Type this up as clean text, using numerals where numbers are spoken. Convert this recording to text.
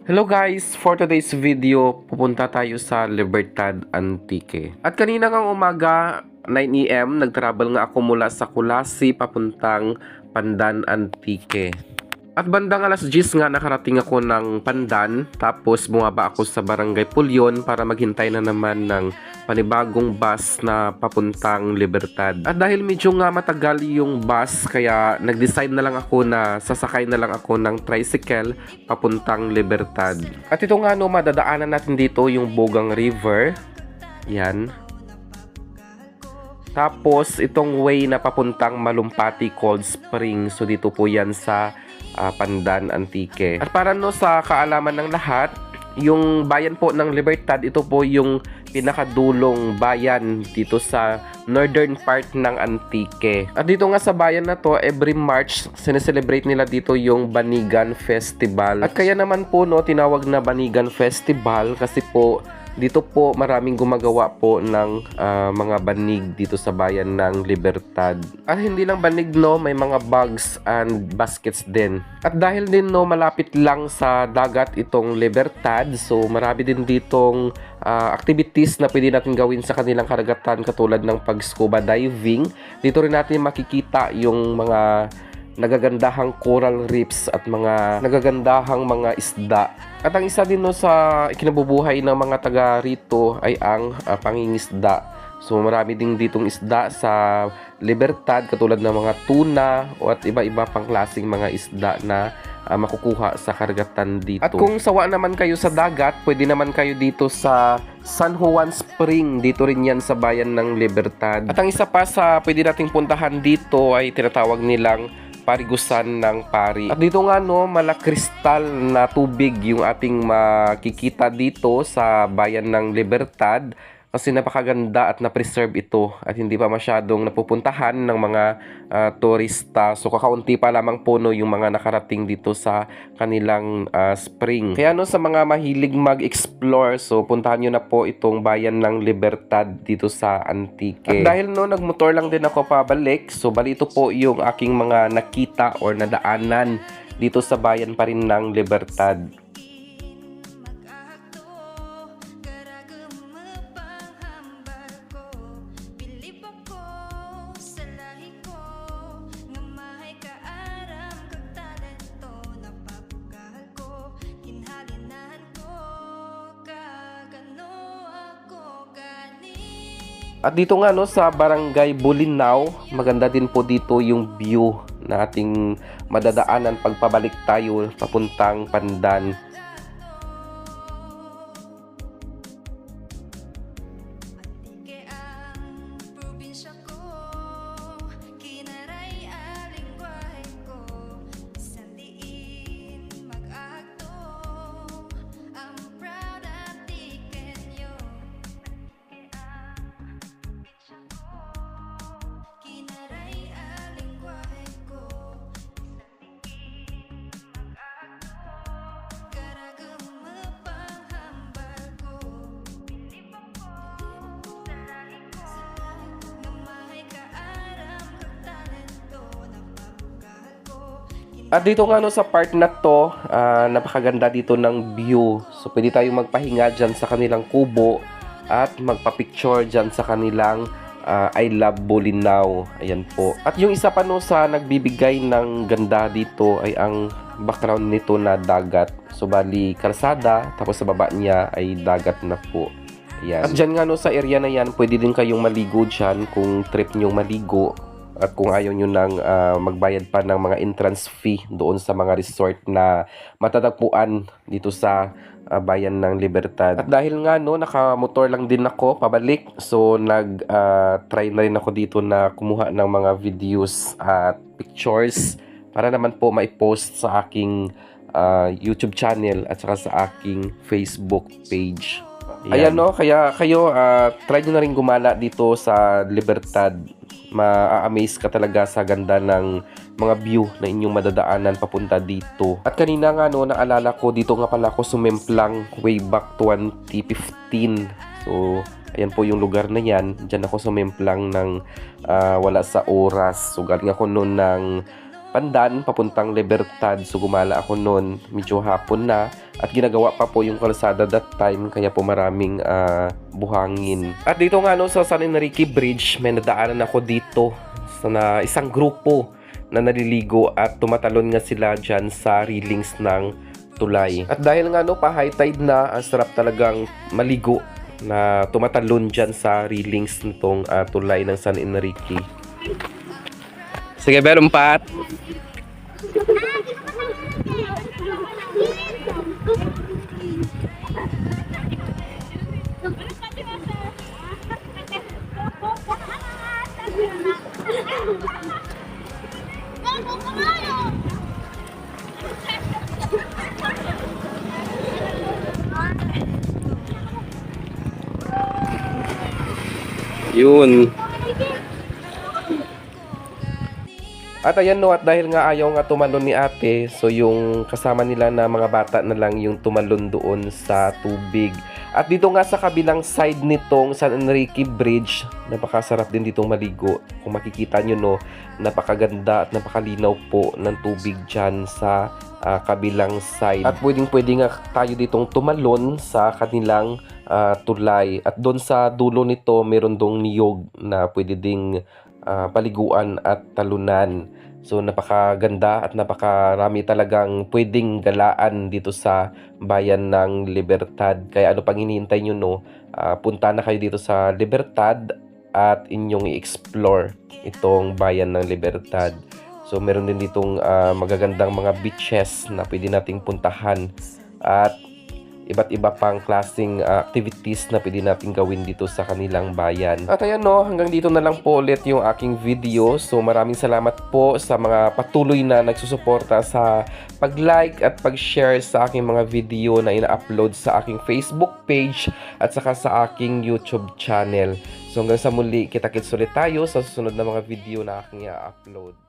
Hello guys! For today's video, pupunta tayo sa Libertad Antique. At kanina ngang umaga, 9 AM, nag-travel nga ako mula sa Kulasi papuntang Pandan Antique. At bandang alas 10 nga nakarating ako ng Pandan, tapos bumaba ako sa Barangay Pulyon para maghintay na naman ng panibagong bus na papuntang Libertad. At dahil medyo nga matagal yung bus, kaya nag-decide na lang ako na sasakay na lang ako ng tricycle papuntang Libertad. At ito nga no, madadaanan natin dito yung Bogang River. Yan. Tapos itong way na papuntang Malumpati Cold Spring. So dito po yan sa Pandan Antique. At para no sa kaalaman ng lahat, yung bayan po ng Libertad, ito po yung pinakadulong bayan dito sa northern part ng Antique. At dito nga sa bayan na to, every March, sineselebrate nila dito yung Banigan Festival. At kaya naman po no, tinawag na Banigan Festival kasi po dito po maraming gumagawa po ng mga banig dito sa bayan ng Libertad. At hindi lang banig no, may mga bags and baskets din. At dahil din no, malapit lang sa dagat itong Libertad, so marami din ditong activities na pwede natin gawin sa kanilang karagatan katulad ng pag-scuba diving. Dito rin natin makikita yung mga nagagandahang coral reefs at mga nagagandahang mga isda. At ang isa din no sa ikinabubuhay ng mga taga rito ay ang pangingisda. So marami din ditong isda sa Libertad katulad ng mga tuna o at iba-iba pang klaseng mga isda na makukuha sa karagatan dito. At kung sawa naman kayo sa dagat, pwede naman kayo dito sa San Juan Spring. Dito rin yan sa bayan ng Libertad. At ang isa pa sa pwede nating puntahan dito ay tinatawag nilang Parigusan ng Pari. At dito nga no, malakristal na tubig yung ating makikita dito sa bayan ng Libertad kasi napakaganda at na-preserve ito at hindi pa masyadong napupuntahan ng mga turista. So kakaunti pa lamang po no, yung mga nakarating dito sa kanilang spring. Kaya no, sa mga mahilig mag-explore, so puntahan nyo na po itong bayan ng Libertad dito sa Antique. At dahil no, nagmotor lang din ako pabalik, so bali ito po yung aking mga nakita or nadaanan dito sa bayan pa rin ng Libertad. At dito nga no, sa Barangay Bulinaw, maganda din po dito yung view na ating madadaanan pagpabalik tayo papuntang Pandan. At dito nga no, sa part na to, napakaganda dito ng view. So pwede tayong magpahinga dyan sa kanilang kubo at magpa-picture dyan sa kanilang I Love Bulinaw. Ayan po. At yung isa pa no sa nagbibigay ng ganda dito ay ang background nito na dagat. So bali kalsada, tapos sa baba niya ay dagat na po. Ayan. At dyan nga no, sa area na yan, pwede din kayong maligo dyan kung trip nyong maligo. At kung ayaw nyo nang magbayad pa ng mga entrance fee doon sa mga resort na matatagpuan dito sa bayan ng Libertad. At dahil nga no, nakamotor lang din ako pabalik, so nag-try na rin ako dito na kumuha ng mga videos at pictures para naman po maipost sa aking YouTube channel at saka sa aking Facebook page. Ayan no, kaya kayo try nyo na rin gumala dito sa Libertad. Ma-amaze ka talaga sa ganda ng mga view na inyong madadaanan papunta dito. At kanina nga no, naalala ko dito nga pala ako sumemplang way back 2015. So ayan po yung lugar na yan. Diyan ako sumemplang ng wala sa oras. So galing ako noon ng Pandan papuntang Libertad. So gumala ako noon, medyo hapon na. At ginagawa pa po yung kalsada that time, kaya po maraming buhangin. At dito nga no, sa San Enrique Bridge, may nadaanan ako dito na isang grupo na naliligo at tumatalon nga sila dyan sa railings ng tulay. At dahil nga no, pa high tide na, ang sarap talagang maligo na tumatalon dyan sa railings nitong tulay ng San Enrique. Sige, Belumpat! Yun. At ayan no, at dahil nga ayaw nga tumalon ni ate, so yung kasama nila na mga bata na lang yung tumalon doon sa tubig. At dito nga sa kabilang side nitong San Enrique Bridge, napakasarap din ditong maligo. Kung makikita nyo no, napakaganda at napakalinaw po ng tubig dyan sa kabilang side. At pwede nga tayo ditong tumalon sa kanilang tulay. At doon sa dulo nito, meron dong niyog na pwede ding paliguan at talunan. So napakaganda at napakarami talagang pwedeng galaan dito sa bayan ng Libertad. Kaya ano pang hinihintay nyo no, punta na kayo dito sa Libertad at inyong i-explore itong bayan ng Libertad. So meron din ditong magagandang mga beaches na pwede nating puntahan at iba't iba pang klaseng activities na pwede natin gawin dito sa kanilang bayan. At ayan no, hanggang dito na lang po ulit yung aking video. So maraming salamat po sa mga patuloy na nagsusuporta sa pag-like at pag-share sa aking mga video na ina-upload sa aking Facebook page at saka sa aking YouTube channel. So hanggang sa muli, kita-kits ulit tayo sa susunod na mga video na aking i-upload.